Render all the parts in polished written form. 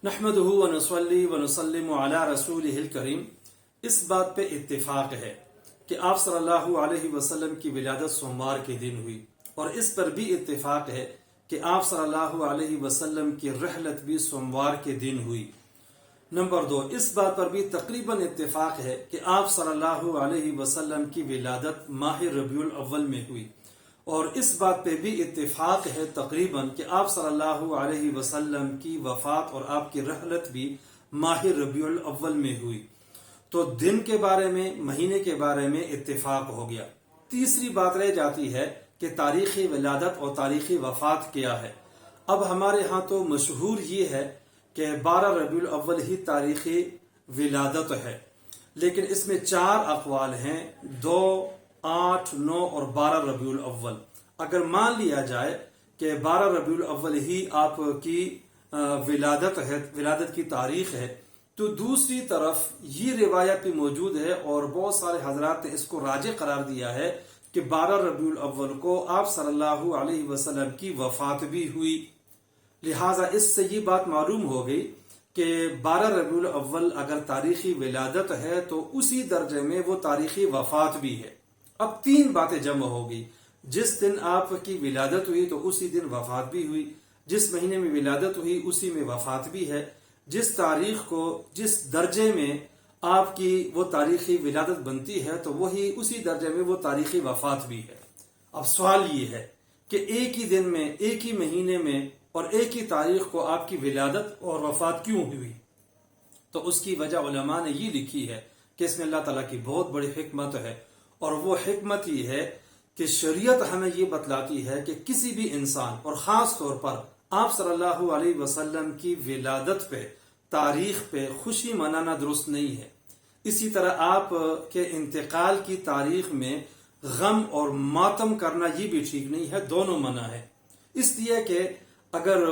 نحمدہ ونصلی ونسلم علی رسولہ الکریم۔ اس بات پہ اتفاق ہے کہ آپ صلی اللہ علیہ وسلم کی ولادت سوموار کے دن ہوئی، اور اس پر بھی اتفاق ہے کہ آپ صلی اللہ علیہ وسلم کی رحلت بھی سوموار کے دن ہوئی۔ نمبر 2، اس بات پر بھی تقریباً اتفاق ہے کہ آپ صلی اللہ علیہ وسلم کی ولادت ماہ ربیع الاول میں ہوئی، اور اس بات پہ بھی اتفاق ہے تقریباً کہ آپ صلی اللہ علیہ وسلم کی وفات اور آپ کی رحلت بھی ماہ ربیع الاول میں ہوئی۔ تو دن کے بارے میں، مہینے کے بارے میں اتفاق ہو گیا۔ تیسری بات رہ جاتی ہے کہ تاریخ ولادت اور تاریخ وفات کیا ہے۔ اب ہمارے ہاں تو مشہور یہ ہے کہ 12 ربیع الاول ہی تاریخ ولادت ہے، لیکن اس میں 4 اقوال ہیں، 2، 8، 9 اور 12 ربیع الاول۔ اگر مان لیا جائے کہ 12 ربیع الاول ہی آپ کی ولادت ہے، ولادت کی تاریخ ہے، تو دوسری طرف یہ روایت بھی موجود ہے اور بہت سارے حضرات نے اس کو راجح قرار دیا ہے کہ 12 ربیع الاول کو آپ صلی اللہ علیہ وسلم کی وفات بھی ہوئی۔ لہٰذا اس سے یہ بات معلوم ہو گئی کہ 12 ربیع الاول اگر تاریخی ولادت ہے تو اسی درجے میں وہ تاریخی وفات بھی ہے۔ اب 3 باتیں جمع ہو گئی، جس دن آپ کی ولادت ہوئی تو اسی دن وفات بھی ہوئی، جس مہینے میں ولادت ہوئی اسی میں وفات بھی ہے، جس تاریخ کو، جس درجے میں آپ کی وہ تاریخی ولادت بنتی ہے تو وہی اسی درجے میں وہ تاریخی وفات بھی ہے۔ اب سوال یہ ہے کہ ایک ہی دن میں، ایک ہی مہینے میں اور ایک ہی تاریخ کو آپ کی ولادت اور وفات کیوں ہوئی؟ تو اس کی وجہ علماء نے یہ لکھی ہے کہ اس میں اللہ تعالیٰ کی بہت بڑی حکمت ہے، اور وہ حکمت یہ ہے کہ شریعت ہمیں یہ بتلاتی ہے کہ کسی بھی انسان، اور خاص طور پر آپ صلی اللہ علیہ وسلم کی ولادت پہ، تاریخ پہ خوشی منانا درست نہیں ہے۔ اسی طرح آپ کے انتقال کی تاریخ میں غم اور ماتم کرنا یہ بھی ٹھیک نہیں ہے، دونوں منع ہے۔ اس لیے کہ اگر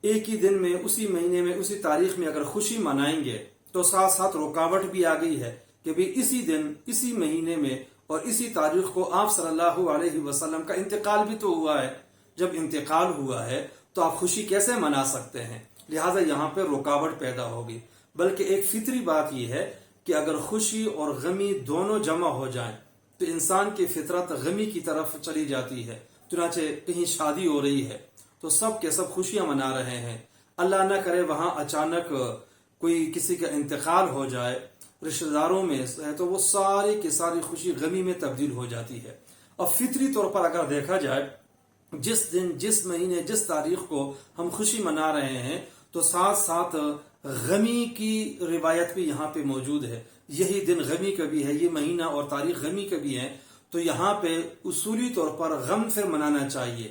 ایک ہی دن میں، اسی مہینے میں، اسی تاریخ میں اگر خوشی منائیں گے تو ساتھ ساتھ رکاوٹ بھی آ گئی ہے کہ بھی اسی دن، اسی مہینے میں اور اسی تاریخ کو آپ صلی اللہ علیہ وسلم کا انتقال بھی تو ہوا ہے۔ جب انتقال ہوا ہے تو آپ خوشی کیسے منا سکتے ہیں؟ لہٰذا یہاں پہ رکاوٹ پیدا ہوگی۔ بلکہ ایک فطری بات یہ ہے کہ اگر خوشی اور غمی دونوں جمع ہو جائیں تو انسان کی فطرت غمی کی طرف چلی جاتی ہے۔ چنانچہ کہیں شادی ہو رہی ہے تو سب کے سب خوشیاں منا رہے ہیں، اللہ نہ کرے وہاں اچانک کوئی کسی کا انتقال ہو جائے رشتہ داروں میں ہے تو وہ ساری کی ساری خوشی غمی میں تبدیل ہو جاتی ہے۔ اب فطری طور پر اگر دیکھا جائے، جس دن، جس مہینے، جس تاریخ کو ہم خوشی منا رہے ہیں تو ساتھ ساتھ غمی کی روایت بھی یہاں پہ موجود ہے۔ یہی دن غمی کا بھی ہے، یہ مہینہ اور تاریخ غمی کا بھی ہے، تو یہاں پہ اصولی طور پر غم پھر منانا چاہیے۔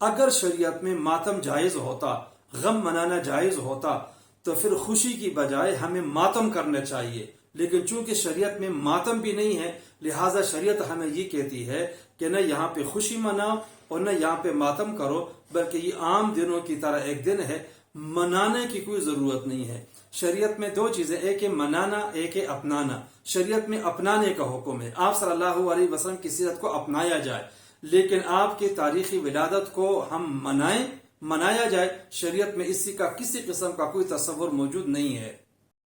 اگر شریعت میں ماتم جائز ہوتا، غم منانا جائز ہوتا تو پھر خوشی کی بجائے ہمیں ماتم کرنا چاہیے، لیکن چونکہ شریعت میں ماتم بھی نہیں ہے، لہٰذا شریعت ہمیں یہ کہتی ہے کہ نہ یہاں پہ خوشی مناؤ اور نہ یہاں پہ ماتم کرو، بلکہ یہ عام دنوں کی طرح ایک دن ہے، منانے کی کوئی ضرورت نہیں ہے۔ شریعت میں 2 چیزیں، ایک ہے منانا، ایک ہے اپنانا۔ شریعت میں اپنانے کا حکم ہے، آپ صلی اللہ علیہ وسلم کی سیرت کو اپنایا جائے، لیکن آپ کی تاریخی ولادت کو ہم منایا جائے، شریعت میں اسی کا کسی قسم کا کوئی تصور موجود نہیں ہے۔